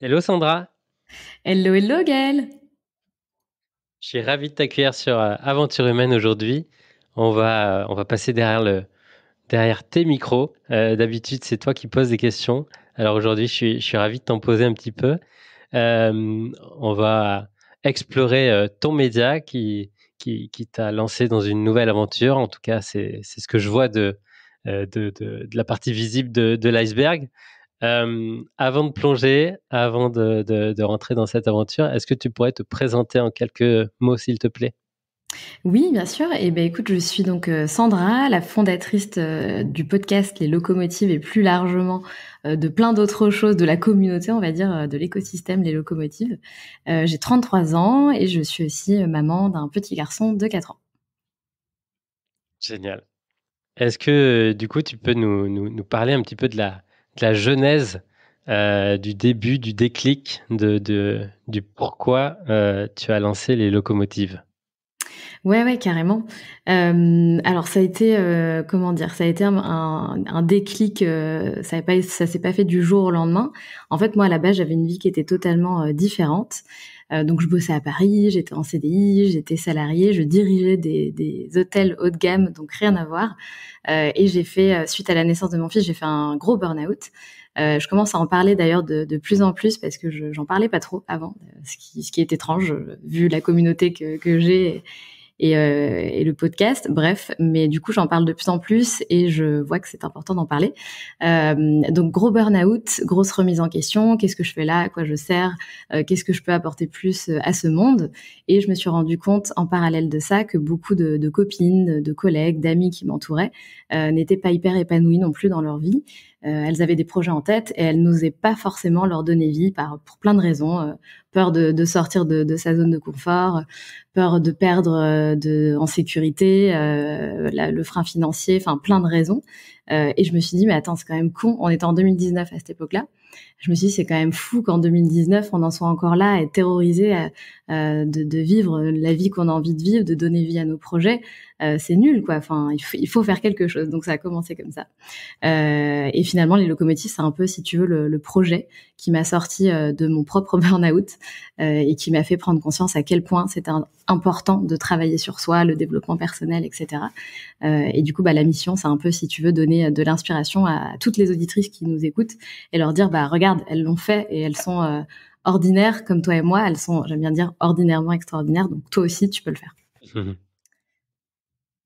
Hello Sandra, Hello, hello Gaëlle. je suis ravi de t'accueillir sur Aventure Humaine aujourd'hui. On va passer derrière tes micros. D'habitude, c'est toi qui poses des questions. Alors aujourd'hui, je suis ravi de t'en poser un petit peu. On va explorer ton média qui t'a lancé dans une nouvelle aventure. En tout cas, c'est ce que je vois de la partie visible de l'iceberg. Avant de plonger, avant de rentrer dans cette aventure, est-ce que tu pourrais te présenter en quelques mots, s'il te plaît? Oui, bien sûr. Et ben écoute, je suis donc Sandra, la fondatrice du podcast Les Locomotives et plus largement de plein d'autres choses de la communauté, on va dire, de l'écosystème Les Locomotives. J'ai 33 ans et je suis aussi maman d'un petit garçon de 4 ans. Génial. Est-ce que du coup, tu peux nous parler un petit peu de la genèse, du début, du déclic, du pourquoi tu as lancé les locomotives? Ouais, ouais, carrément. Alors ça a été, comment dire? Ça a été un déclic, ça s'est pas fait du jour au lendemain. En fait, moi, à la base, j'avais une vie qui était totalement, différente. Donc je bossais à Paris, j'étais en CDI, j'étais salariée, je dirigeais des hôtels haut de gamme, donc rien à voir. Et j'ai fait, suite à la naissance de mon fils, j'ai fait un gros burn-out. Je commence à en parler d'ailleurs de plus en plus parce que j'en parlais pas trop avant, ce qui est étrange, vu la communauté que j'ai et le podcast, bref. Mais du coup, j'en parle de plus en plus et je vois que c'est important d'en parler. Donc, gros burn-out, grosse remise en question. Qu'est-ce que je fais là? À quoi je sers? Qu'est-ce que je peux apporter plus à ce monde? Et je me suis rendu compte, en parallèle de ça, que beaucoup de copines, de collègues, d'amis qui m'entouraient n'étaient pas hyper épanouies non plus dans leur vie. Elles avaient des projets en tête et elles n'osaient pas forcément leur donner vie pour plein de raisons. Peur de sortir de sa zone de confort, peur de perdre en sécurité, le frein financier, enfin plein de raisons. Et je me suis dit, mais attends, c'est quand même con. On était en 2019 à cette époque-là. Je me suis dit, c'est quand même fou qu'en 2019, on en soit encore là à être terrorisé de vivre la vie qu'on a envie de vivre, de donner vie à nos projets. C'est nul, quoi. Enfin, il faut faire quelque chose. Donc, ça a commencé comme ça. Et finalement, les locomotives, c'est un peu, si tu veux, le projet qui m'a sorti de mon propre burn-out et qui m'a fait prendre conscience à quel point c'était important de travailler sur soi, le développement personnel, etc. Et du coup, la mission, c'est un peu, si tu veux, donner de l'inspiration à toutes les auditrices qui nous écoutent et leur dire, regarde, elles l'ont fait et elles sont ordinaires comme toi et moi. Elles sont, j'aime bien dire, ordinairement extraordinaires. Donc, toi aussi, tu peux le faire.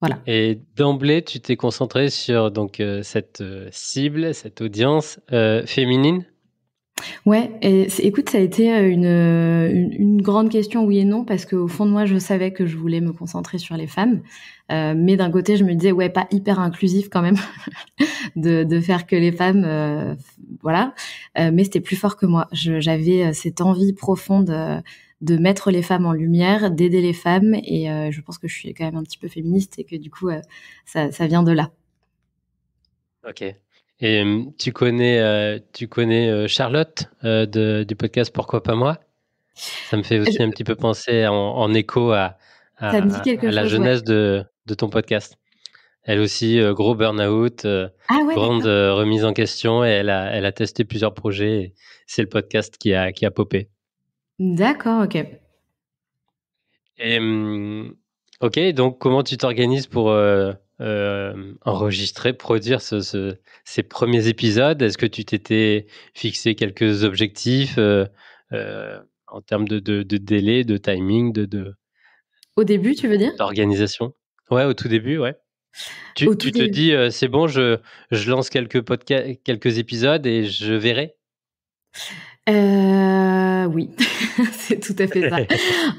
Voilà. Et d'emblée, tu t'es concentré sur donc cette cible, cette audience féminine. Ouais, et écoute, ça a été une grande question, oui et non, parce qu'au fond de moi, je savais que je voulais me concentrer sur les femmes, mais d'un côté, je me disais, ouais, pas hyper inclusif quand même, de faire que les femmes, voilà, mais c'était plus fort que moi. J'avais cette envie profonde de mettre les femmes en lumière, d'aider les femmes, et je pense que je suis quand même un petit peu féministe et que du coup, ça vient de là. Ok. Et tu connais Charlotte du podcast Pourquoi pas moi? Ça me fait aussi un Je- petit peu penser en écho à, Ça me dit à, quelque à la chose, ouais. jeunesse de ton podcast. Elle aussi, gros burn-out, Ah ouais, grande d'accord. remise en question et elle a testé plusieurs projets. Et c'est le podcast qui a popé. D'accord, ok. Et, ok, donc comment tu t'organises pour enregistrer, produire ces premiers épisodes? Est-ce que tu t'étais fixé quelques objectifs en termes de délai, de timing, Au début, tu veux dire? d'organisation? Ouais, au tout début, ouais. Au Tu, tout tu te début. dis, c'est bon, je lance quelques épisodes et je verrai. Oui, c'est tout à fait ça.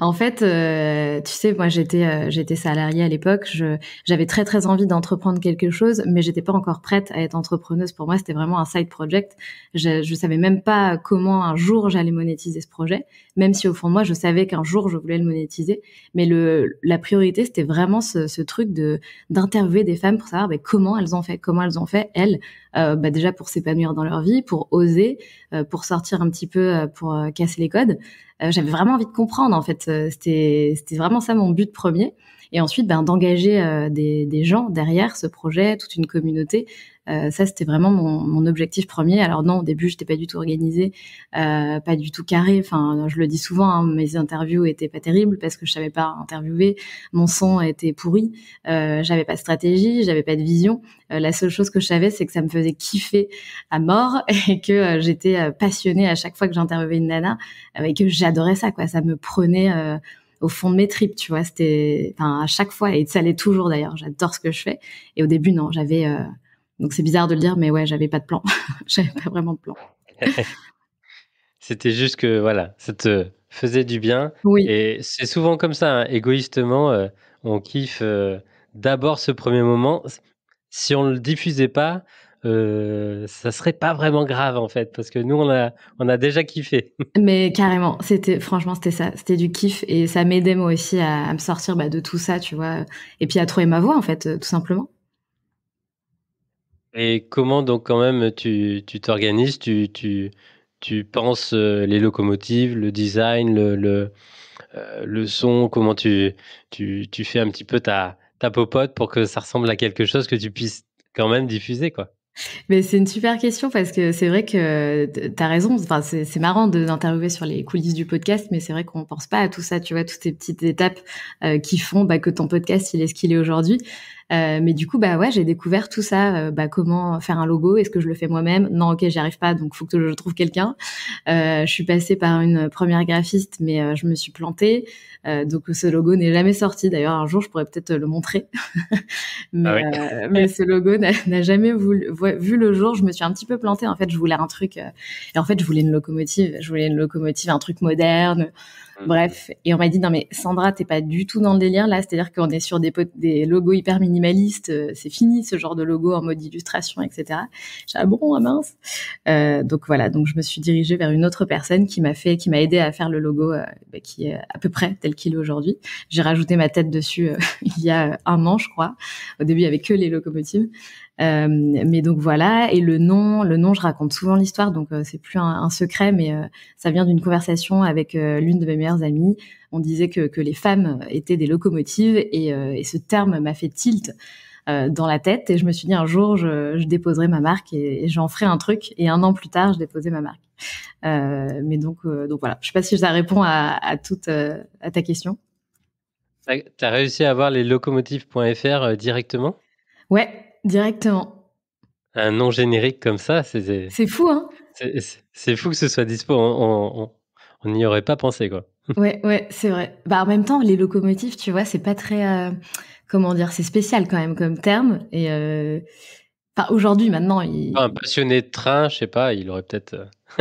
En fait, tu sais, moi j'étais salariée à l'époque. J'avais très très envie d'entreprendre quelque chose, mais j'étais pas encore prête à être entrepreneuse. Pour moi, c'était vraiment un side project. Je savais même pas comment un jour j'allais monétiser ce projet, même si au fond de moi je savais qu'un jour je voulais le monétiser. Mais la priorité c'était vraiment ce truc de d'interviewer des femmes pour savoir comment elles ont fait elles, déjà pour s'épanouir dans leur vie, pour oser, pour sortir un petit peu, pour casser les codes. J'avais vraiment envie de comprendre en fait. C'était vraiment ça mon but premier. Et ensuite, d'engager des gens derrière ce projet, toute une communauté Ça, c'était vraiment mon objectif premier. Alors non, au début, j'étais pas du tout organisée, pas du tout carrée. Enfin, je le dis souvent, hein, mes interviews étaient pas terribles parce que je savais pas interviewer. Mon son était pourri. J'avais pas de stratégie, j'avais pas de vision. La seule chose que je savais, c'est que ça me faisait kiffer à mort et que j'étais passionnée à chaque fois que j'interviewais une nana et que j'adorais ça, quoi. Ça me prenait au fond de mes tripes, tu vois. C'était, enfin, à chaque fois, et ça l'est toujours d'ailleurs. J'adore ce que je fais. Et au début, non, j'avais. Donc c'est bizarre de le dire, mais ouais, j'avais pas de plan. J'avais pas vraiment de plan. C'était juste que voilà, ça te faisait du bien Oui. et c'est souvent comme ça, hein, égoïstement, on kiffe, d'abord ce premier moment. Si on le diffusait pas, ça serait pas vraiment grave en fait, parce que nous on a déjà kiffé. Mais carrément, franchement, c'était ça, c'était du kiff et ça m'aidait moi aussi à me sortir de tout ça, tu vois, et puis à trouver ma voie en fait, tout simplement. Et comment donc quand même tu t'organises, tu penses, les locomotives, le design, le son, comment tu fais un petit peu ta popote pour que ça ressemble à quelque chose que tu puisses quand même diffuser, quoi? Mais c'est une super question parce que c'est vrai que t'as raison. Enfin, c'est marrant d'interviewer sur les coulisses du podcast, mais c'est vrai qu'on pense pas à tout ça, tu vois, toutes ces petites étapes qui font que ton podcast il est ce qu'il est aujourd'hui. Mais du coup, ouais, j'ai découvert tout ça. Comment faire un logo? Est-ce que je le fais moi-même? Non, ok, j'y arrive pas, donc faut que je trouve quelqu'un. Je suis passée par une première graphiste, mais je me suis plantée. Donc ce logo n'est jamais sorti. D'ailleurs, un jour, je pourrais peut-être le montrer. Ah mais, oui. mais ce logo n'a jamais vu le jour. Je me suis un petit peu plantée. En fait, je voulais un truc. Et en fait, je voulais une locomotive. Je voulais une locomotive, un truc moderne. Mmh. Bref, et on m'a dit non mais Sandra, t'es pas du tout dans le délire là, c'est-à-dire qu'on est sur des logos hyper minimalistes, c'est fini ce genre de logo en mode illustration, etc. J'ai dit, ah bon, ah mince. Donc voilà, donc je me suis dirigée vers une autre personne qui m'a aidé à faire le logo qui est à peu près tel qu'il est aujourd'hui. J'ai rajouté ma tête dessus il y a un an, je crois. Au début, il y avait que les locomotives. Mais donc voilà, et le nom, je raconte souvent l'histoire, donc c'est plus un secret, mais ça vient d'une conversation avec l'une de mes meilleures amies. On disait que les femmes étaient des locomotives, et ce terme m'a fait tilt dans la tête, et je me suis dit un jour je déposerai ma marque et j'en ferai un truc. Et un an plus tard, je déposais ma marque. Mais donc voilà, je sais pas si ça répond à toute à ta question. Tu as réussi à avoir les locomotives.fr, directement? Ouais, directement. Un nom générique comme ça, C'est fou, hein? c'est fou que ce soit dispo. On n'y aurait pas pensé, quoi. Ouais, ouais, c'est vrai. En même temps, les locomotives, tu vois, c'est pas très, comment dire, c'est spécial quand même comme terme. Et enfin, aujourd'hui, maintenant, Un passionné de train, je sais pas, il aurait peut-être,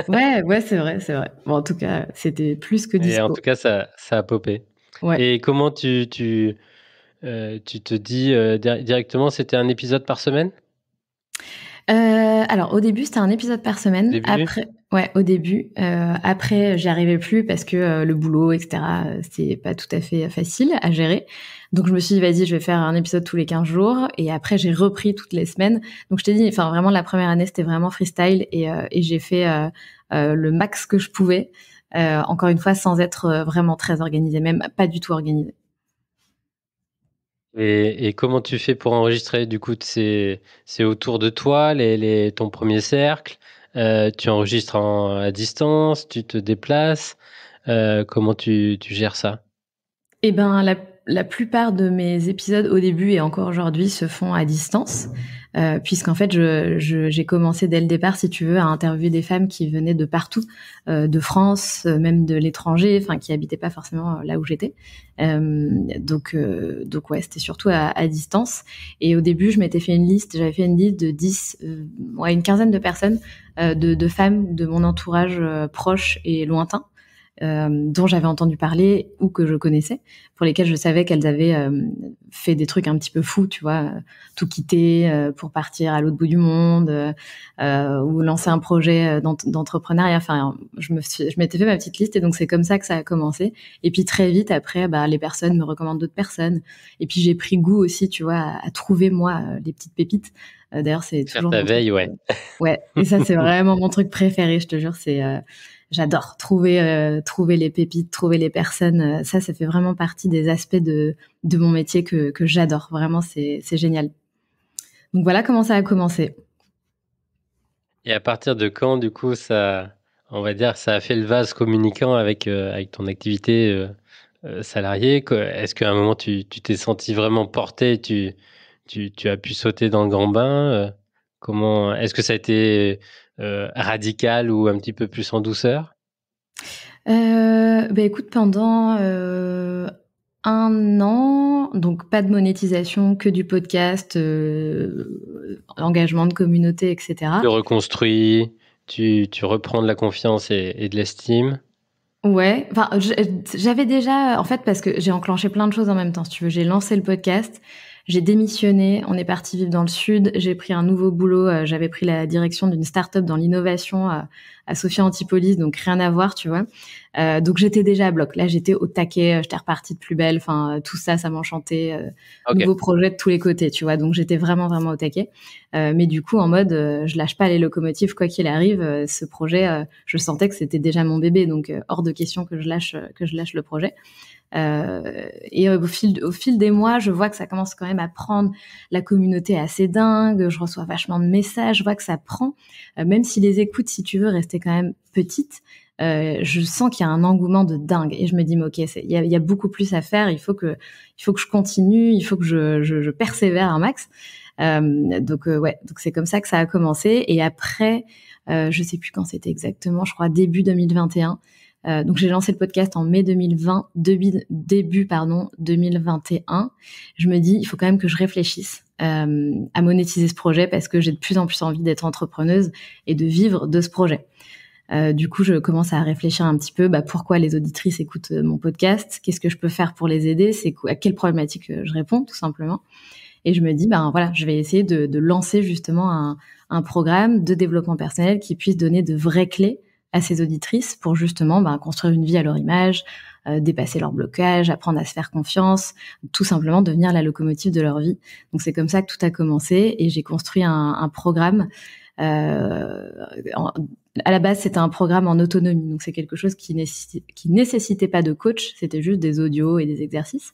ouais, ouais, c'est vrai, c'est vrai. Bon, en tout cas, c'était plus que et en tout dispo. cas ça a popé. Ouais. Et comment tu te dis, directement, c'était un épisode par semaine? Alors au début, c'était un épisode par Au semaine. début? Après, ouais, au début. Après, j'y arrivais plus parce que le boulot, etc., c'est pas tout à fait facile à gérer. Donc je me suis dit, vas-y, je vais faire un épisode tous les 15 jours. Et après, j'ai repris toutes les semaines. Donc je t'ai dit, enfin vraiment, la première année, c'était vraiment freestyle, et j'ai fait le max que je pouvais. Encore une fois, sans être vraiment très organisée, même pas du tout organisée. Et comment tu fais pour enregistrer? Du coup, c'est autour de toi, ton premier cercle? Tu enregistres à distance? Tu te déplaces? Comment tu gères ça? Eh ben, la plupart de mes épisodes au début et encore aujourd'hui se font à distance, puisqu'en fait, j'ai commencé dès le départ, si tu veux, à interviewer des femmes qui venaient de partout, de France, même de l'étranger, enfin qui habitaient pas forcément là où j'étais. Donc ouais, c'était surtout à distance. Et au début, j'avais fait une liste de 10, ouais, une quinzaine de personnes, de femmes de mon entourage proche et lointain, dont j'avais entendu parler ou que je connaissais, pour lesquelles je savais qu'elles avaient fait des trucs un petit peu fous, tu vois, tout quitter pour partir à l'autre bout du monde, ou lancer un projet d'entrepreneuriat. Enfin, je m'étais fait ma petite liste, et donc c'est comme ça que ça a commencé. Et puis très vite après, les personnes me recommandent d'autres personnes. Et puis j'ai pris goût aussi, tu vois, à trouver moi les petites pépites. D'ailleurs, c'est Faire toujours ta mon truc. veille, ouais. Ouais, et ça c'est vraiment mon truc préféré, je te jure. J'adore trouver les pépites, trouver les personnes. Ça fait vraiment partie des aspects de mon métier que j'adore. Vraiment, c'est génial. Donc voilà comment ça a commencé. Et à partir de quand, du coup, on va dire, ça a fait le vase communicant avec ton activité salariée? Est-ce qu'à un moment, tu t'es senti vraiment porté, tu as pu sauter dans le grand bain? Est-ce que ça a été radical ou un petit peu plus en douceur? Bah écoute, pendant 1 an, donc pas de monétisation, que du podcast, engagement de communauté, Tu etc. reconstruis, tu reprends de la confiance et de l'estime. Ouais, enfin, j'avais déjà, en fait, parce que j'ai enclenché plein de choses en même temps, si tu veux. J'ai lancé le podcast, j'ai démissionné, on est parti vivre dans le sud, j'ai pris un nouveau boulot, j'avais pris la direction d'une start-up dans l'innovation à Sophia Antipolis, donc rien à voir, tu vois. Donc j'étais déjà à bloc. Là, j'étais au taquet, j'étais repartie de plus belle, enfin, tout ça, ça m'enchantait. Ok. Nouveau projet de tous les côtés, tu vois. Donc j'étais vraiment, vraiment au taquet. Mais du coup, en mode, je lâche pas les locomotives, quoi qu'il arrive. Ce projet, je sentais que c'était déjà mon bébé, donc hors de question que je lâche le projet. Et au fil des mois, je vois que ça commence quand même à prendre. La communauté est assez dingue, je reçois vachement de messages, je vois que ça prend. Même si les écoutes, si tu veux, restaient quand même petites, je sens qu'il y a un engouement de dingue. Et je me dis, mais ok, il y a beaucoup plus à faire, il faut que je continue, il faut que je persévère un max. Donc c'est comme ça que ça a commencé. Et après, je sais plus quand c'était exactement, je crois début 2021. Donc j'ai lancé le podcast en mai 2020, début 2021. Je me dis, il faut quand même que je réfléchisse à monétiser ce projet parce que j'ai de plus en plus envie d'être entrepreneuse et de vivre de ce projet. Du coup, je commence à réfléchir un petit peu, pourquoi les auditrices écoutent mon podcast, qu'est-ce que je peux faire pour les aider, à quelle problématique je réponds, tout simplement. Et je me dis, voilà, je vais essayer de lancer justement un programme de développement personnel qui puisse donner de vraies clés à ces auditrices pour justement construire une vie à leur image, dépasser leurs blocages, apprendre à se faire confiance, tout simplement devenir la locomotive de leur vie. Donc c'est comme ça que tout a commencé et j'ai construit un programme. À la base, c'était un programme en autonomie, donc c'est quelque chose qui nécessitait pas de coach, c'était juste des audios et des exercices.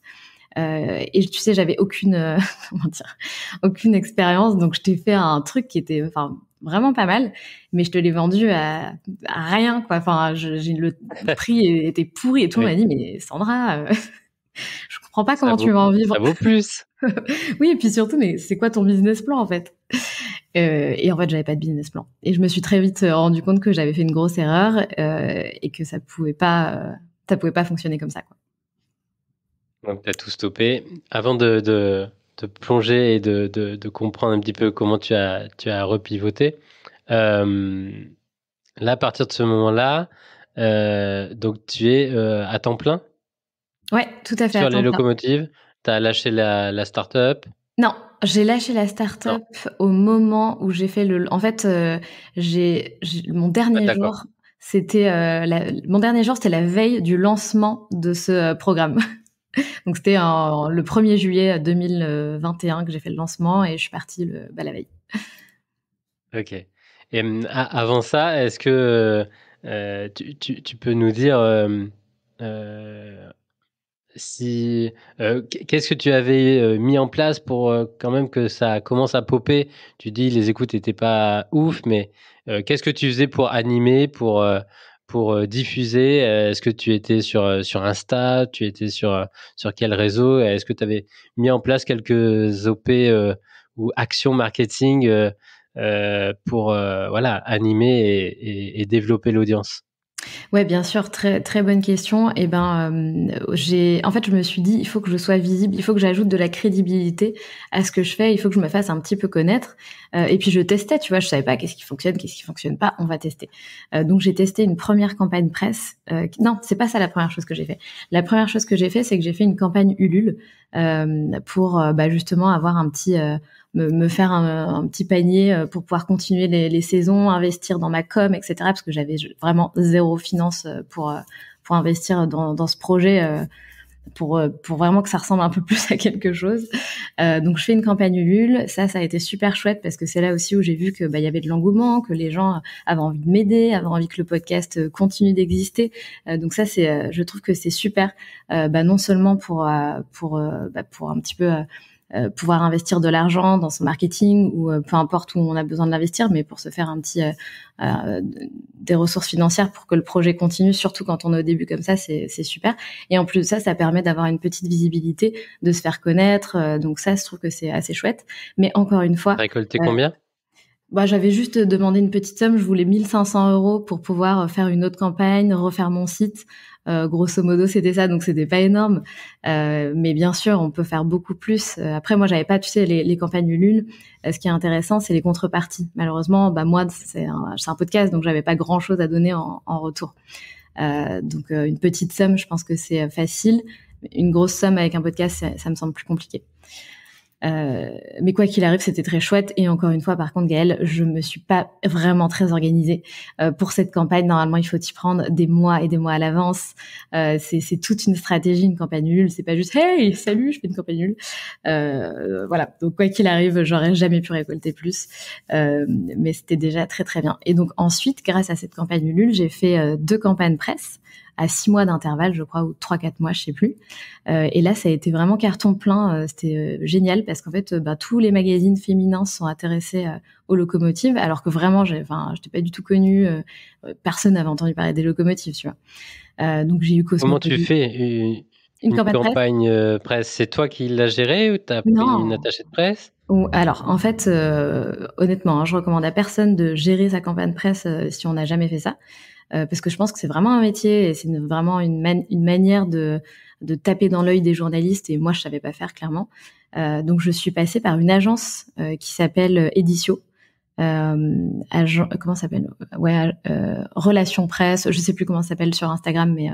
Et tu sais, j'avais aucune comment dire, aucune expérience, donc je t'ai fait un truc qui était, enfin, vraiment pas mal, mais je te l'ai vendu à rien, quoi. Enfin, le prix était pourri et tout. On Oui, m'a dit, mais Sandra, je comprends pas ça comment tu vaut, vas en ça vivre. vaut plus. Oui, et puis surtout, mais c'est quoi ton business plan en fait? Et en fait, j'avais pas de business plan. Et je me suis très vite rendu compte que j'avais fait une grosse erreur et que ça pouvait pas fonctionner comme ça, quoi. Donc, tu as tout stoppé. Avant de plonger et de comprendre un petit peu comment tu as repivoté, euh, là, à partir de ce moment-là, donc tu es à temps plein Ouais, tout à fait, à sur les temps plein. locomotives. Tu as lâché la start-up. Non, j'ai lâché la Non. start-up au moment où j'ai fait en fait, mon Ouais, dernier d'accord. jour, c'était mon dernier jour, c'était la veille du lancement de ce programme. Donc c'était le 1er juillet 2021 que j'ai fait le lancement et je suis partie la veille. Ok. Et avant ça, est-ce que tu peux nous dire euh, si qu'est-ce que tu avais mis en place pour quand même que ça commence à popper? Tu dis les écoutes n'étaient pas ouf, mais qu'est-ce que tu faisais pour animer, pour diffuser? Est-ce que tu étais sur Insta? Tu étais sur quel réseau? Est-ce que tu avais mis en place quelques OP ou actions marketing pour voilà, animer et développer l'audience? Ouais, bien sûr, très très bonne question. Et en fait, je me suis dit, il faut que je sois visible, il faut que j'ajoute de la crédibilité à ce que je fais, il faut que je me fasse un petit peu connaître. Et puis je testais, tu vois, je savais pas qu'est-ce qui fonctionne pas, on va tester. Donc j'ai testé une première campagne presse. Non, c'est pas ça la première chose que j'ai fait. La première chose que j'ai fait, c'est que j'ai fait une campagne Ulule pour justement avoir un petit me faire un petit panier pour pouvoir continuer les saisons, investir dans ma com, etc. Parce que j'avais vraiment zéro finance pour investir dans ce projet, pour vraiment que ça ressemble un peu plus à quelque chose. Donc je fais une campagne Ulule, ça a été super chouette parce que c'est là aussi où j'ai vu que il y avait de l'engouement, que les gens avaient envie de m'aider, avaient envie que le podcast continue d'exister. Donc ça je trouve que c'est super, non seulement pour un petit peu pouvoir investir de l'argent dans son marketing ou peu importe où on a besoin de l'investir, mais pour se faire un petit des ressources financières pour que le projet continue, surtout quand on est au début comme ça, c'est super. Et en plus de ça, ça permet d'avoir une petite visibilité, de se faire connaître. Donc ça, je trouve que c'est assez chouette. Mais encore une fois, Récolté combien? J'avais juste demandé une petite somme. Je voulais 1500 euros pour pouvoir faire une autre campagne, refaire mon site. Grosso modo, c'était ça. Donc, c'était pas énorme. Mais bien sûr, on peut faire beaucoup plus. Après, moi, j'avais pas, tu sais, les campagnes Ulule. Ce qui est intéressant, c'est les contreparties. Malheureusement, moi, c'est un podcast, donc j'avais pas grand chose à donner en retour. Donc, une petite somme, je pense que c'est facile. Une grosse somme avec un podcast, ça me semble plus compliqué. Mais quoi qu'il arrive, c'était très chouette. Et encore une fois, par contre, Gaëlle, je me suis pas vraiment très organisée pour cette campagne. Normalement, il faut y prendre des mois et des mois à l'avance. C'est toute une stratégie, une campagne nulle. C'est pas juste hey, salut, je fais une campagne nulle. Voilà. Donc quoi qu'il arrive, j'aurais jamais pu récolter plus. Mais c'était déjà très très bien. Et donc ensuite, grâce à cette campagne nulle, j'ai fait 2 campagnes presse à 6 mois d'intervalle, je crois, ou 3-4 mois, je sais plus. Et là, ça a été vraiment carton plein. C'était génial parce qu'en fait, tous les magazines féminins sont intéressés aux locomotives, alors que vraiment, j'étais pas du tout connue. Personne n'avait entendu parler des locomotives, tu vois. Donc j'ai eu Comment tu Cosmopolitan. fais Une une campagne presse? campagne presse? C'est toi qui l'as gérée ou tu as pris une Non. attachée de presse? Alors, en fait, honnêtement, je recommande à personne de gérer sa campagne presse si on n'a jamais fait ça. Parce que je pense que c'est vraiment un métier et c'est vraiment une manière de taper dans l'œil des journalistes et moi je savais pas faire clairement. Donc je suis passée par une agence qui s'appelle Edicio. Comment ça s'appelle? Ouais, Relations Presse, je sais plus comment ça s'appelle sur Instagram, mais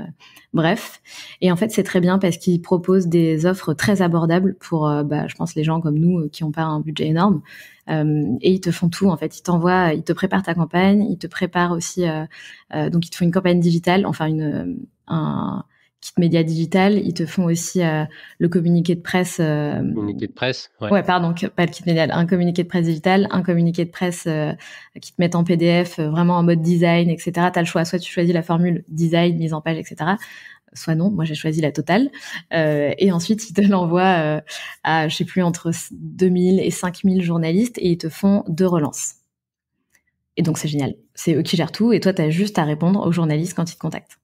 bref. Et en fait, c'est très bien parce qu'ils proposent des offres très abordables pour, je pense, les gens comme nous qui n'ont pas un budget énorme. Et ils te font tout, en fait. Ils te préparent ta campagne, ils te préparent aussi, donc ils te font une campagne digitale, enfin un kit média digital. Ils te font aussi le communiqué de presse. Communiqué de presse, ouais. Ouais, pardon, pas le kit média, un communiqué de presse digital, un communiqué de presse qui te met en PDF, vraiment en mode design, etc. T'as le choix, soit tu choisis la formule design, mise en page, etc. Soit non, moi j'ai choisi la totale. Et ensuite, ils te l'envoient à, je sais plus, entre 2000 et 5000 journalistes et ils te font 2 relances. Et donc c'est génial. C'est eux qui gèrent tout et toi, t'as juste à répondre aux journalistes quand ils te contactent.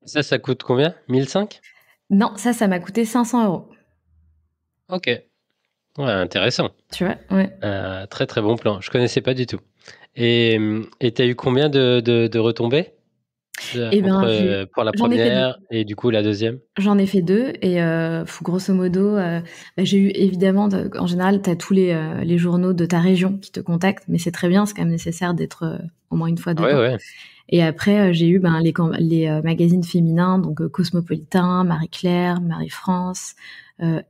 Ça coûte combien? 1005? Non, ça m'a coûté 500 euros. Ok. Ouais, intéressant. Tu vois, ouais. Très très bon plan. Je connaissais pas du tout. Et tu as eu combien de retombées Eh ben, pour la j'en ai fait 2. première et du coup la deuxième? J'en ai fait 2 et grosso modo, j'ai eu évidemment, en général, tu as tous les journaux de ta région qui te contactent, mais c'est très bien, c'est quand même nécessaire d'être au moins une fois Ouais, dedans. ouais. Et après, j'ai eu les magazines féminins, donc Cosmopolitan, Marie-Claire, Marie-France,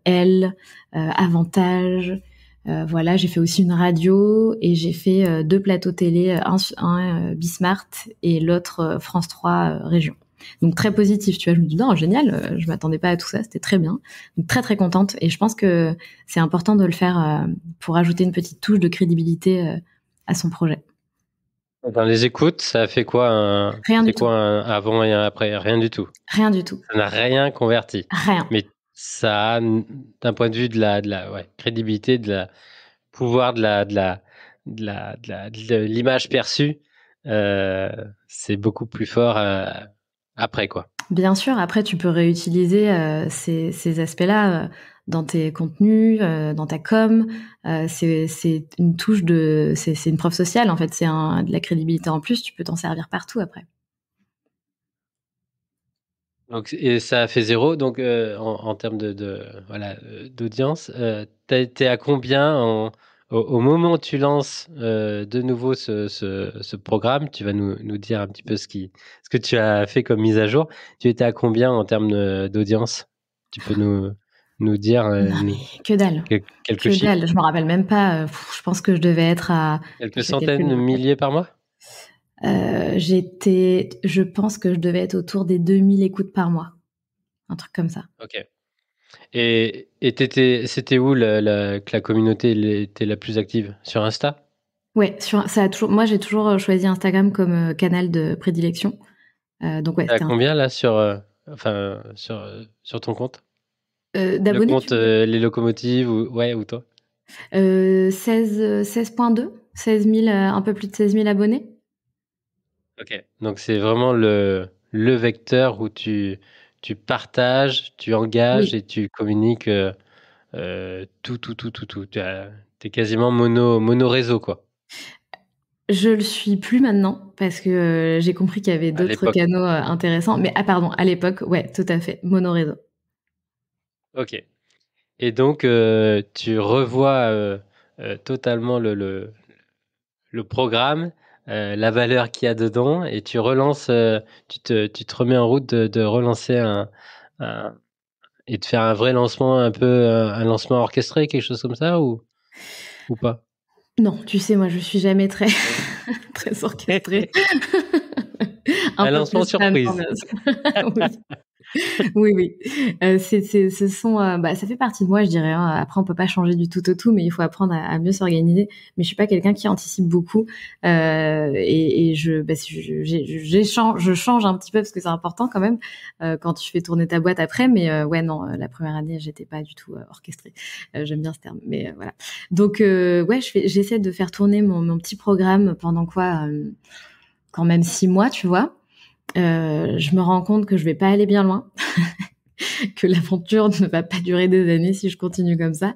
Elle, Avantage. Voilà, j'ai fait aussi une radio et j'ai fait 2 plateaux télé, un Bismart et l'autre France 3 région. Donc très positif, tu vois. Je me dis non, génial, je m'attendais pas à tout ça, c'était très bien. Donc très très contente et je pense que c'est important de le faire pour ajouter une petite touche de crédibilité à son projet. Dans les écoutes, ça a fait quoi Rien du c'est tout. quoi un avant et un après? Rien du tout. Rien du tout. Ça n'a rien converti. Rien. Mais ça a, d'un point de vue de la ouais, crédibilité, de la pouvoir de l'image perçue, c'est beaucoup plus fort après, quoi. Bien sûr, après tu peux réutiliser ces aspects-là dans tes contenus, dans ta com. C'est une touche c'est une preuve sociale en fait. C'est de la crédibilité en plus. Tu peux t'en servir partout après. Donc, et ça a fait 0, donc en termes voilà, d'audience. Tu été à combien au moment où tu lances de nouveau ce programme? Tu vas nous dire un petit peu ce que tu as fait comme mise à jour. Tu étais à combien en termes d'audience? Tu peux nous dire Non mais que dalle, quelques que chiffres? dalle. Je me rappelle même pas. Je pense que je devais être à. Quelques Je fais le calcul centaines de dans ma tête. milliers par mois? Je pense que je devais être autour des 2000 écoutes par mois, un truc comme ça. Ok. Et c'était où que la communauté était la plus active? Sur Insta? Ouais, moi j'ai toujours choisi Instagram comme canal de prédilection. Donc ouais, Tu as c'était combien là sur ton compte? Le D'abonnés, compte tu veux dire? Les Locomotives ou toi? 16,2, 16 000, un peu plus de 16 000 abonnés. OK. Donc c'est vraiment le vecteur où tu partages, tu engages Oui. et tu communiques, tout. Tu es quasiment mono réseau, quoi, Je le suis plus maintenant parce que, j'ai compris qu'il y avait à d'autres l'époque. canaux, intéressants. Mais ah pardon, à l'époque, ouais, tout à fait, mono-réseau. OK. Et donc, tu revois, totalement le programme, la valeur qu'il y a dedans et tu relances, tu te remets en route de relancer un et de faire un vrai lancement un peu, un lancement orchestré, quelque chose comme ça ou pas? Non, tu sais, moi, je suis jamais très très orchestrée. Un Un peu lancement plus femme surprise. tendance. Oui. Oui, oui. Ce sont, bah, ça fait partie de moi, je dirais, hein. Après, on peut pas changer du tout au tout, mais il faut apprendre à mieux s'organiser. Mais je suis pas quelqu'un qui anticipe beaucoup, et je change un petit peu parce que c'est important quand même, quand tu fais tourner ta boîte après. Mais, ouais, non, la première année, j'étais pas du tout, orchestrée. J'aime bien ce terme, mais, voilà. Donc, ouais, j'essaie de faire tourner mon petit programme pendant quoi, quand même 6 mois, tu vois? Je me rends compte que je vais pas aller bien loin. Que l'aventure ne va pas durer des années si je continue comme ça.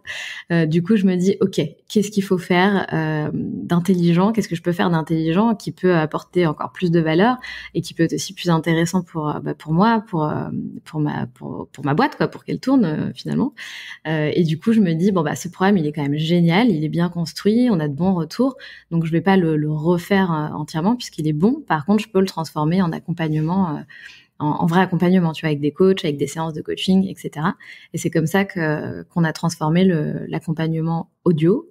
Du coup, je me dis, ok, qu'est-ce qu'il faut faire d'intelligent? Qu'est-ce que je peux faire d'intelligent qui peut apporter encore plus de valeur et qui peut être aussi plus intéressant pour moi, pour ma boîte, quoi, pour qu'elle tourne finalement. Et du coup, je me dis, bon bah ce programme, il est quand même génial, il est bien construit, on a de bons retours, donc je vais pas le refaire entièrement puisqu'il est bon. Par contre, je peux le transformer en accompagnement. En vrai accompagnement, tu vois, avec des coachs, avec des séances de coaching, etc. Et c'est comme ça qu'on a transformé l'accompagnement audio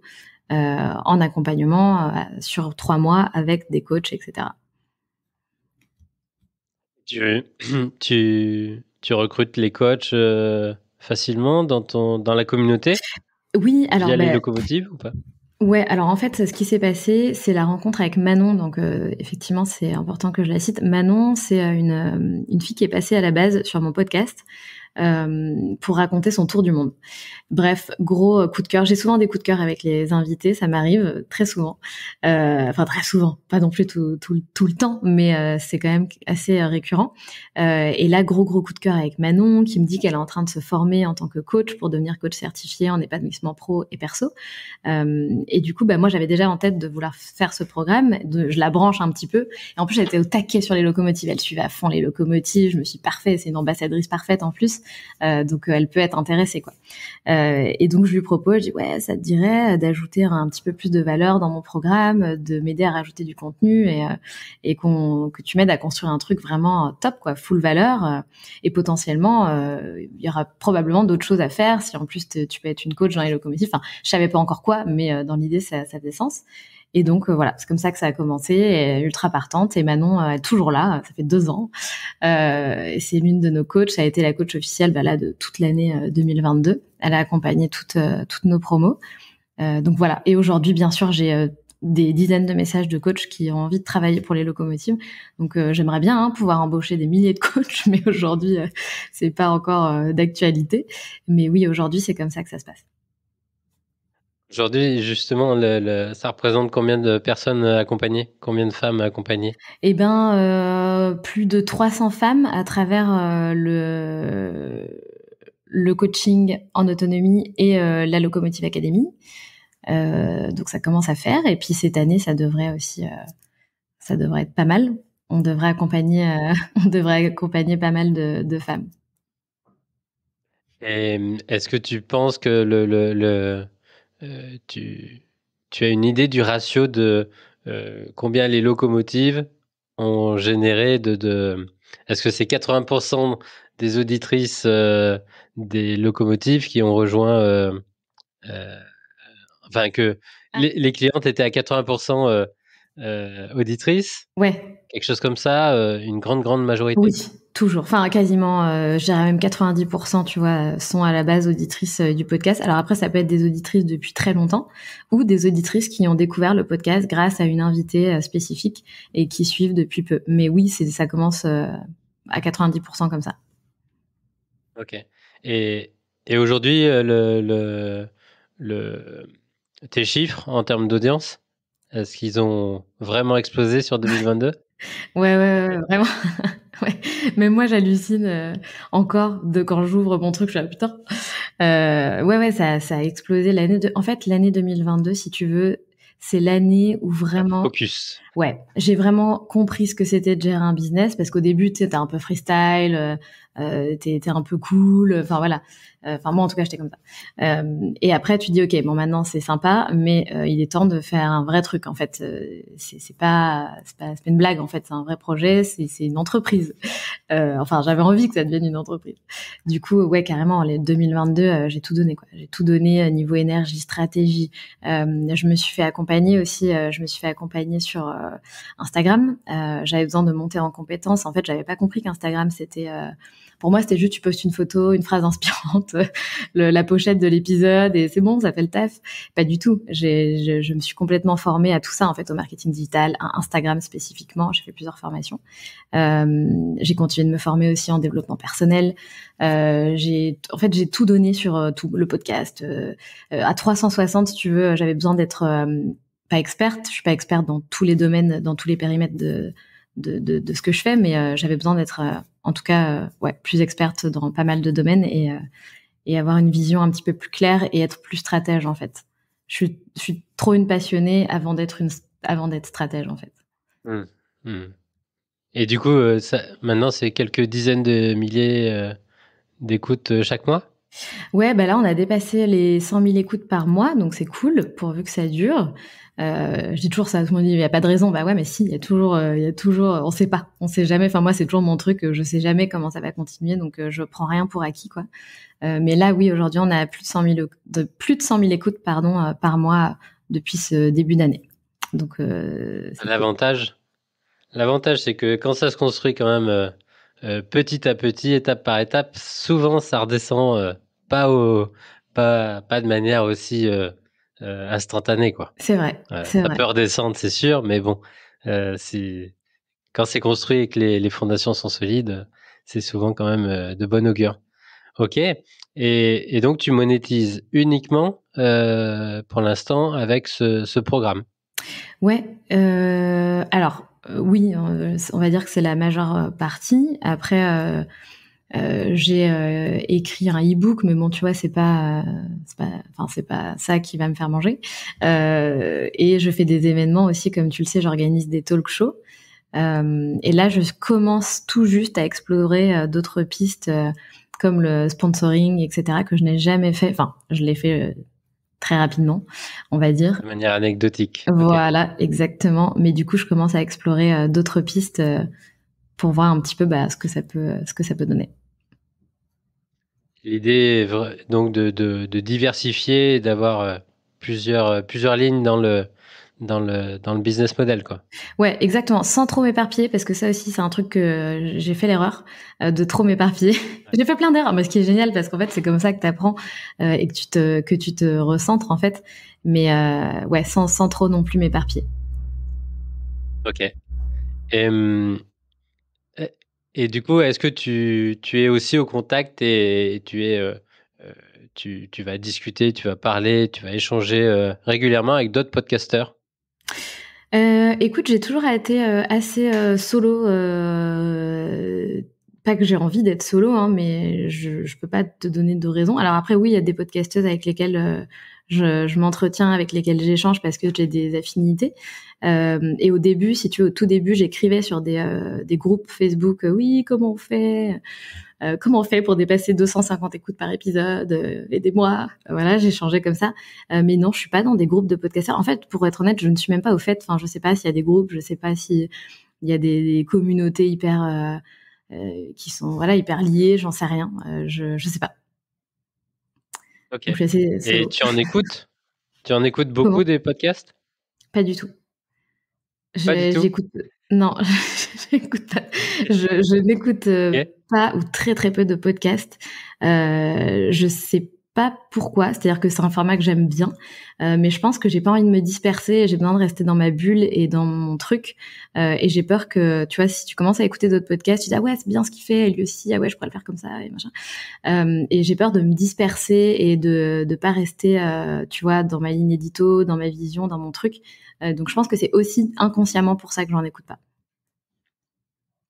en accompagnement sur 3 mois avec des coachs, etc. Tu tu recrutes les coachs, facilement dans la communauté, Oui, alors via les ben locomotives ou pas? ouais, alors en fait, ce qui s'est passé, c'est la rencontre avec Manon. Donc effectivement, c'est important que je la cite. Manon, c'est une fille qui est passée à la base sur mon podcast pour raconter son tour du monde. Bref, gros coup de cœur. J'ai souvent des coups de cœur avec les invités, ça m'arrive très souvent. Enfin très souvent, pas non plus tout le temps, mais c'est quand même assez récurrent. Et là, gros coup de cœur avec Manon, qui me dit qu'elle est en train de se former en tant que coach pour devenir coach certifié en épanouissement pro et perso. Et du coup, bah, moi, j'avais déjà en tête de vouloir faire ce programme. Je la branche un petit peu. Et en plus, j'étais au taquet sur les locomotives. Elle suivait à fond les locomotives. Je me suis parfait. C'est une ambassadrice parfaite en plus. Donc, elle peut être intéressée, quoi. Et donc, je lui propose, je dis, ouais, ça te dirait d'ajouter un petit peu plus de valeur dans mon programme, de m'aider à rajouter du contenu et que tu m'aides à construire un truc vraiment top, quoi, full valeur. Et potentiellement, il y aura probablement d'autres choses à faire. Si en plus, tu peux être une coach dans les locomotives. Enfin, je savais pas encore quoi, mais dans l'idée, ça faisait sens. Et donc voilà, c'est comme ça que ça a commencé, ultra partante. Et Manon est toujours là, ça fait 2 ans. Et c'est l'une de nos coachs, ça a été la coach officielle là, de toute l'année 2022. Elle a accompagné toutes nos promos. Donc voilà. Et aujourd'hui, bien sûr, j'ai des dizaines de messages de coachs qui ont envie de travailler pour les locomotives. Donc j'aimerais bien pouvoir embaucher des milliers de coachs, mais aujourd'hui, c'est pas encore d'actualité. Mais oui, aujourd'hui, c'est comme ça que ça se passe. Aujourd'hui, justement, ça représente combien de personnes, accompagnées? Combien de femmes accompagnées? Eh ben, plus de 300 femmes à travers le coaching en autonomie et la Locomotive Academy. Donc ça commence à faire. Et puis cette année, ça devrait aussi, ça devrait être pas mal. On devrait accompagner, on devrait accompagner pas mal de femmes. Et est-ce que tu penses que tu as une idée du ratio de, combien les locomotives ont généré est-ce que c'est 80 des auditrices, des locomotives qui ont rejoint, heu, enfin que Ah, les clientes étaient à 80 auditrices? ouais. Quelque chose comme ça, une grande Oui, majorité? toujours. Enfin, quasiment, je dirais même 90%, tu vois, sont à la base auditrices du podcast. Alors après, ça peut être des auditrices depuis très longtemps ou des auditrices qui ont découvert le podcast grâce à une invitée spécifique et qui suivent depuis peu. Mais oui, ça commence à 90% comme ça. OK. Et Et aujourd'hui, le, tes chiffres en termes d'audience, est-ce qu'ils ont vraiment explosé sur 2022? Ouais, vraiment. Ouais. Même moi, j'hallucine encore de quand j'ouvre mon truc, je suis là, putain. Ouais, ça a explosé En fait, l'année 2022, si tu veux, c'est l'année où Un vraiment, focus. ouais, j'ai vraiment compris ce que c'était de gérer un business parce qu'au début, tu sais, t'es un peu freestyle, t'es un peu cool, enfin voilà. Enfin moi en tout cas, j'étais comme ça. Et après, tu dis ok, bon maintenant c'est sympa, mais il est temps de faire un vrai truc en fait. C'est pas une blague en fait, c'est un vrai projet, c'est une entreprise. Enfin, j'avais envie que ça devienne une entreprise. Du coup, ouais, carrément, les 2022, j'ai tout donné, quoi. J'ai tout donné niveau énergie, stratégie. Je me suis fait accompagner aussi. Je me suis fait accompagner sur Instagram. J'avais besoin de monter en compétences. En fait, j'avais pas compris qu'Instagram, c'était pour moi, c'était juste tu postes une photo, une phrase inspirante, la pochette de l'épisode et c'est bon, ça fait le taf. Pas du tout. Je me suis complètement formée à tout ça, en fait, au marketing digital, à Instagram spécifiquement. J'ai fait plusieurs formations. J'ai continué de me former aussi en développement personnel. J'ai tout donné sur tout le podcast à 360 si tu veux. J'avais besoin d'être pas experte. Je suis pas experte dans tous les domaines, dans tous les périmètres de ce que je fais, mais j'avais besoin d'être en tout cas ouais plus experte dans pas mal de domaines et avoir une vision un petit peu plus claire et être plus stratège en fait. Je suis trop une passionnée avant d'être stratège en fait. Hmm. Hmm. Et du coup, maintenant, c'est quelques dizaines de milliers d'écoutes chaque mois? Ouais, bah là, on a dépassé les 100 000 écoutes par mois, donc c'est cool, pourvu que ça dure. Je dis toujours ça, tout le monde dit, il n'y a pas de raison. Bah ouais, mais si, il y a toujours, on sait pas, on sait jamais. Enfin, moi, c'est toujours mon truc, je sais jamais comment ça va continuer, donc je prends rien pour acquis, quoi. Mais là, oui, aujourd'hui, on a plus de 100 000 écoutes, pardon, par mois depuis ce début d'année. Donc, c'est cool. L'avantage, l'avantage, c'est que quand ça se construit quand même petit à petit, étape par étape, souvent ça redescend pas pas de manière aussi instantanée, quoi. C'est vrai, c'est Ça peut vrai. redescendre, c'est sûr, mais bon, c'est quand c'est construit et que les fondations sont solides, c'est souvent quand même de bon augure. Ok. Et donc tu monétises uniquement pour l'instant avec ce programme. Ouais, alors oui, on va dire que c'est la majeure partie. Après, j'ai écrit un e-book, mais bon, tu vois, enfin, c'est pas ça qui va me faire manger. Et je fais des événements aussi, comme tu le sais, j'organise des talk shows. Et là, je commence tout juste à explorer d'autres pistes comme le sponsoring, etc., que je n'ai jamais fait. Enfin, je l'ai fait très rapidement, on va dire. De manière anecdotique. Ok. Voilà, exactement. Mais du coup, je commence à explorer d'autres pistes pour voir un petit peu bah, ce que ça peut donner. L'idée est donc de diversifier et d'avoir plusieurs lignes dans le business model, quoi. Ouais, exactement. Sans trop m'éparpiller, parce que ça aussi, c'est un truc que j'ai fait l'erreur de trop m'éparpiller. Ouais. J'ai fait plein d'erreurs, mais ce qui est génial, parce qu'en fait, c'est comme ça que t'apprends et que tu te recentres en fait. Mais ouais, sans trop non plus m'éparpiller. Ok. Et, et et du coup, est-ce que tu es aussi au contact et euh, tu vas discuter, tu vas parler, tu vas échanger régulièrement avec d'autres podcasteurs? Écoute, j'ai toujours été assez solo. Pas que j'ai envie d'être solo, hein, mais je peux pas te donner de raison. Alors après, oui, il y a des podcasteuses avec lesquelles je m'entretiens, avec lesquelles j'échange parce que j'ai des affinités. Et au début, si tu veux, au tout début, j'écrivais sur des groupes Facebook. Oui, comment on fait pour dépasser 250 écoutes par épisode, aidez-moi. Voilà, j'ai changé comme ça. Mais non, je suis pas dans des groupes de podcasteurs. En fait, pour être honnête, je ne suis même pas au fait. Enfin, je sais pas s'il y a des groupes, je sais pas s'il y a des communautés hyper qui sont voilà hyper liées. J'en sais rien. Je sais pas. Ok. Donc je suis assez Et solo. tu en écoutes? Tu en écoutes beaucoup Comment? des podcasts? Pas du tout. Pas du tout. J'écoute. Non, j'écoute pas. Je n'écoute Ok. pas ou très très peu de podcasts. Je sais pas pourquoi, c'est-à-dire que c'est un format que j'aime bien, mais je pense que j'ai pas envie de me disperser, j'ai besoin de rester dans ma bulle et dans mon truc, et j'ai peur que, tu vois, si tu commences à écouter d'autres podcasts, tu dis ah ouais c'est bien ce qu'il fait, et lui aussi ah ouais je pourrais le faire comme ça et machin, et j'ai peur de me disperser et de pas rester, tu vois, dans ma ligne édito, dans ma vision, dans mon truc, donc je pense que c'est aussi inconsciemment pour ça que j'en écoute pas.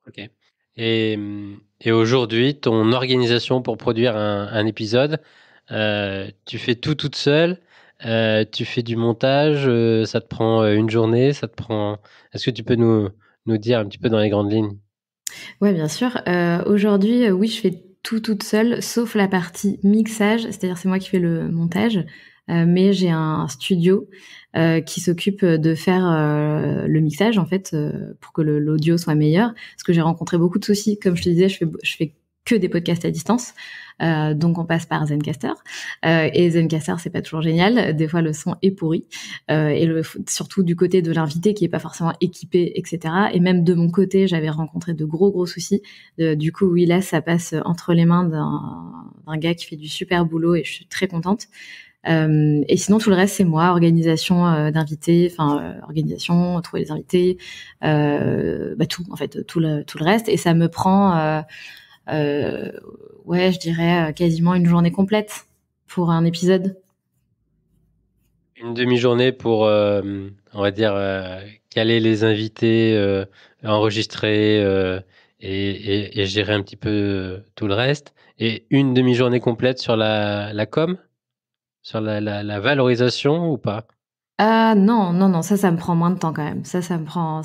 Ok. Et aujourd'hui, ton organisation pour produire un épisode, tu fais tout toute seule, tu fais du montage, ça te prend une journée, ça te prend. Est-ce que tu peux nous dire un petit peu dans les grandes lignes? Ouais, bien sûr. Aujourd'hui, oui, je fais tout toute seule, sauf la partie mixage, c'est-à-dire c'est moi qui fais le montage, mais j'ai un studio qui s'occupe de faire le mixage en fait, pour que l'audio soit meilleur. Parce que j'ai rencontré beaucoup de soucis, comme je te disais, je fais que des podcasts à distance, donc on passe par Zencastr, et Zencastr c'est pas toujours génial. Des fois le son est pourri, et surtout du côté de l'invité qui est pas forcément équipé, etc. Et même de mon côté, j'avais rencontré de gros soucis. Du coup, oui, là, ça passe entre les mains d'un gars qui fait du super boulot et je suis très contente. Et sinon, tout le reste, c'est moi, organisation d'invités, enfin organisation, trouver les invités, tout, en fait, tout le reste. Et ça me prend, ouais, je dirais quasiment une journée complète pour un épisode. Une demi-journée pour, on va dire, caler les invités, enregistrer et gérer un petit peu tout le reste. Et une demi-journée complète sur la com, sur la valorisation ou pas? Ah non, non, non, ça me prend moins de temps quand même. Ça me prend.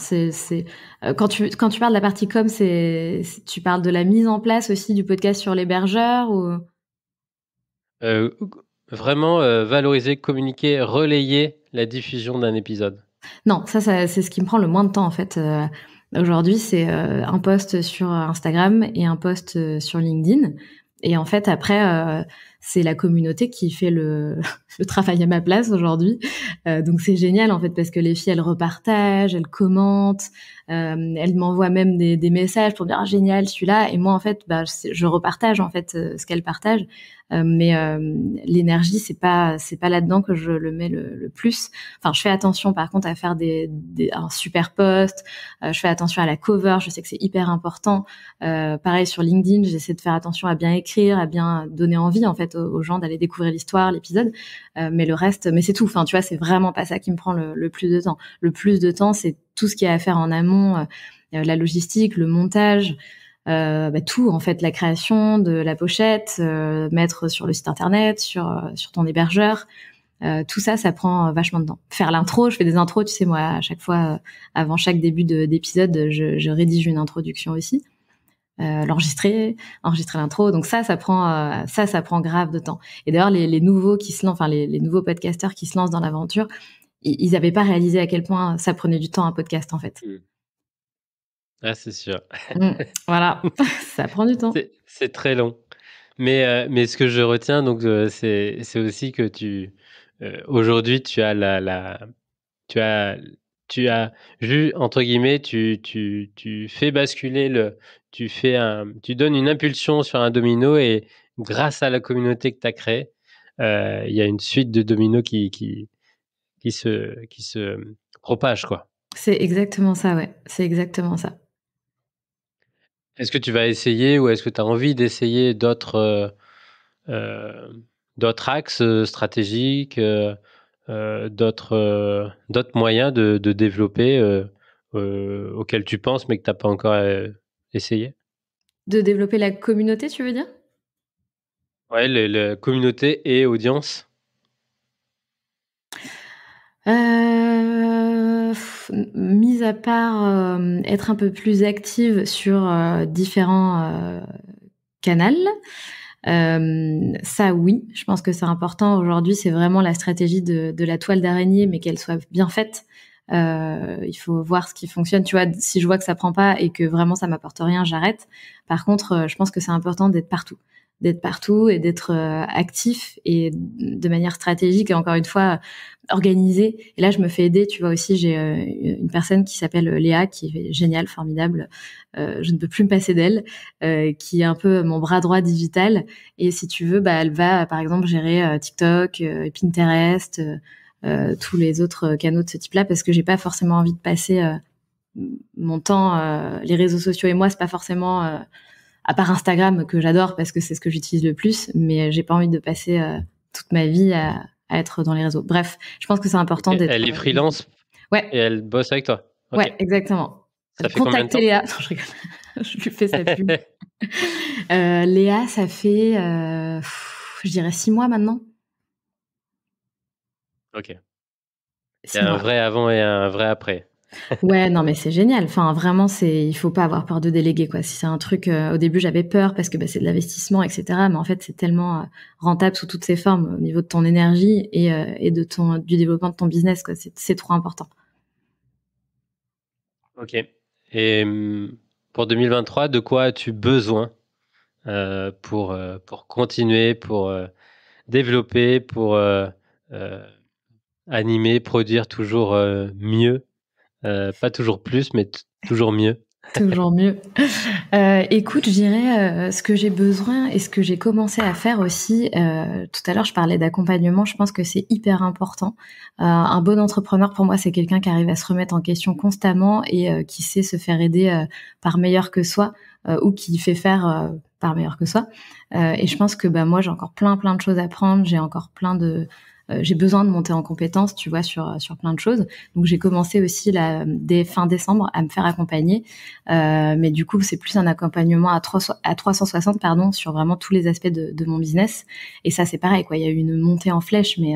Quand tu parles de la partie com, tu parles de la mise en place aussi du podcast sur l'hébergeur ou. Euh, Vraiment valoriser, communiquer, relayer la diffusion d'un épisode. Non, ça c'est ce qui me prend le moins de temps en fait. Aujourd'hui, c'est un post sur Instagram et un post sur LinkedIn. Et en fait, après, c'est la communauté qui fait le travail à ma place aujourd'hui. Donc c'est génial en fait parce que les filles, elles repartagent, elles commentent, elles m'envoient même des messages pour dire ah, génial celui-là. Et moi en fait, je repartage en fait ce qu'elles partagent. Mais l'énergie, c'est pas là-dedans que je le mets le plus. Enfin, je fais attention par contre à faire un super post. Je fais attention à la cover. Je sais que c'est hyper important. Pareil sur LinkedIn, j'essaie de faire attention à bien écrire, à bien donner envie en fait aux gens d'aller découvrir l'histoire, l'épisode. Mais le reste, mais c'est tout. Enfin, tu vois, c'est vraiment pas ça qui me prend le plus de temps. Le plus de temps, c'est tout ce qu'il y a à faire en amont, la logistique, le montage. Tout en fait, la création de la pochette, mettre sur le site internet, sur ton hébergeur, tout ça prend vachement de temps. Faire l'intro, je fais des intros, tu sais moi à chaque fois, avant chaque début d'épisode, je rédige une introduction aussi, enregistrer l'intro, donc ça prend grave de temps. Et d'ailleurs les nouveaux qui se lancent, enfin les nouveaux podcasteurs qui se lancent dans l'aventure, ils avaient pas réalisé à quel point ça prenait du temps un podcast en fait. Mm. Ah, c'est sûr. Voilà, ça prend du temps. C'est très long. Mais ce que je retiens, donc, c'est aussi que aujourd'hui, tu as, tu as entre guillemets, tu fais basculer tu donnes une impulsion sur un domino et grâce à la communauté que tu as créée, il y a une suite de dominos qui se propage, quoi. C'est exactement ça, ouais. C'est exactement ça. Est-ce que tu vas essayer ou est-ce que tu as envie d'essayer d'autres axes stratégiques, d'autres moyens de développer auxquels tu penses mais que tu n'as pas encore essayé? De développer la communauté, tu veux dire? Ouais, la communauté et audience. Mis à part, être un peu plus active sur, différents, canals, ça oui, je pense que c'est important. Aujourd'hui, c'est vraiment la stratégie de la toile d'araignée, mais qu'elle soit bien faite. Il faut voir ce qui fonctionne. Tu vois, si je vois que ça prend pas et que vraiment ça m'apporte rien, j'arrête. Par contre, je pense que c'est important d'être partout. d'être partout et d'être actif et de manière stratégique et encore une fois organisée. Et là, je me fais aider. Tu vois aussi, j'ai une personne qui s'appelle Léa, qui est géniale, formidable. Je ne peux plus me passer d'elle, qui est un peu mon bras droit digital. Et si tu veux, bah, elle va, par exemple, gérer TikTok, Pinterest, tous les autres canaux de ce type-là, parce que j'ai pas forcément envie de passer mon temps. Les réseaux sociaux et moi, c'est pas forcément, à part Instagram que j'adore parce que c'est ce que j'utilise le plus, mais j'ai pas envie de passer toute ma vie à être dans les réseaux. Bref, je pense que c'est important Ok. d'être. Elle est freelance Ouais, et elle bosse avec toi. Ok. ouais, exactement. Ça fait combien de Contactez temps? Léa. Non, je rigole. Je lui fais sa pub. Léa, ça fait, je dirais 6 mois maintenant. Ok. Il y 6 a un mois. vrai avant et un vrai après. Ouais, non, mais c'est génial. Enfin, vraiment, il faut pas avoir peur de déléguer, quoi. Si c'est un truc, au début, j'avais peur parce que bah, c'est de l'investissement, etc. Mais en fait, c'est tellement rentable sous toutes ses formes au niveau de ton énergie et du développement de ton business, quoi. C'est trop important. Ok. Et pour 2023, de quoi as-tu besoin pour continuer, pour développer, pour euh, animer, produire toujours mieux? Pas toujours plus, mais toujours mieux. Toujours mieux. Écoute, je dirais ce que j'ai besoin et ce que j'ai commencé à faire aussi. Tout à l'heure, je parlais d'accompagnement. Je pense que c'est hyper important. Un bon entrepreneur, pour moi, c'est quelqu'un qui arrive à se remettre en question constamment et qui sait se faire aider par meilleur que soi ou qui fait faire par meilleur que soi. Et je pense que bah moi, j'ai encore plein de choses à prendre. J'ai encore j'ai besoin de monter en compétences, tu vois, sur plein de choses. Donc j'ai commencé aussi là, dès fin décembre à me faire accompagner. Mais du coup, c'est plus un accompagnement à 360 pardon, sur vraiment tous les aspects de mon business. Et ça, c'est pareil, quoi. Il y a eu une montée en flèche, mais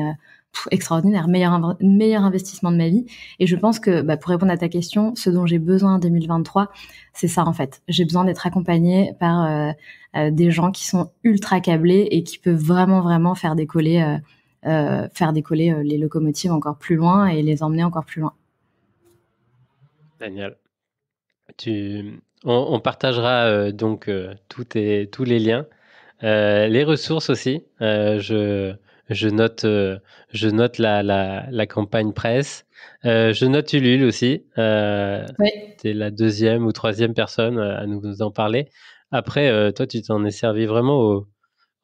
extraordinaire, meilleur investissement de ma vie. Et je pense que, bah, pour répondre à ta question, ce dont j'ai besoin en 2023, c'est ça en fait. J'ai besoin d'être accompagnée par des gens qui sont ultra câblés et qui peuvent vraiment faire décoller les locomotives encore plus loin et les emmener encore plus loin. Génial. On partagera donc tous les liens, les ressources aussi. Je note, je note la campagne presse. Je note Ulule aussi. Oui, Tu es la deuxième ou troisième personne à nous en parler. Après, toi, tu t'en es servi vraiment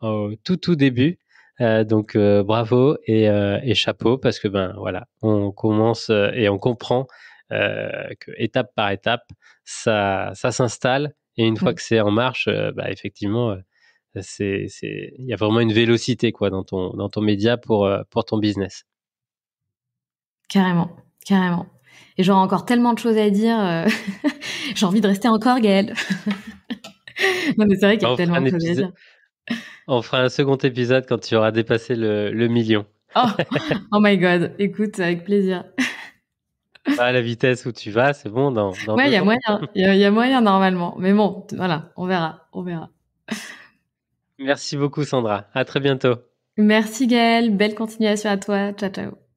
au tout début. Donc bravo et chapeau parce que ben voilà, on commence et on comprend que étape par étape, ça s'installe et une fois mm, que c'est en marche, bah effectivement, il y a vraiment une vélocité quoi dans ton média pour ton business. carrément, carrément. Et j'aurais encore tellement de choses à dire. J'ai envie de rester encore, Gaëlle. Non, mais c'est vrai qu'il y a On fera tellement un de choses à épisode, dire. on fera un second épisode quand tu auras dépassé le million. Oh, oh my God. Écoute, avec plaisir. Pas à la vitesse où tu vas, c'est bon dans Ouais, il y a 2 ans. moyen. Il y a moyen normalement. Mais bon, voilà, on verra, on verra. Merci beaucoup Sandra. À très bientôt. Merci Gaëlle. Belle continuation à toi. Ciao, ciao.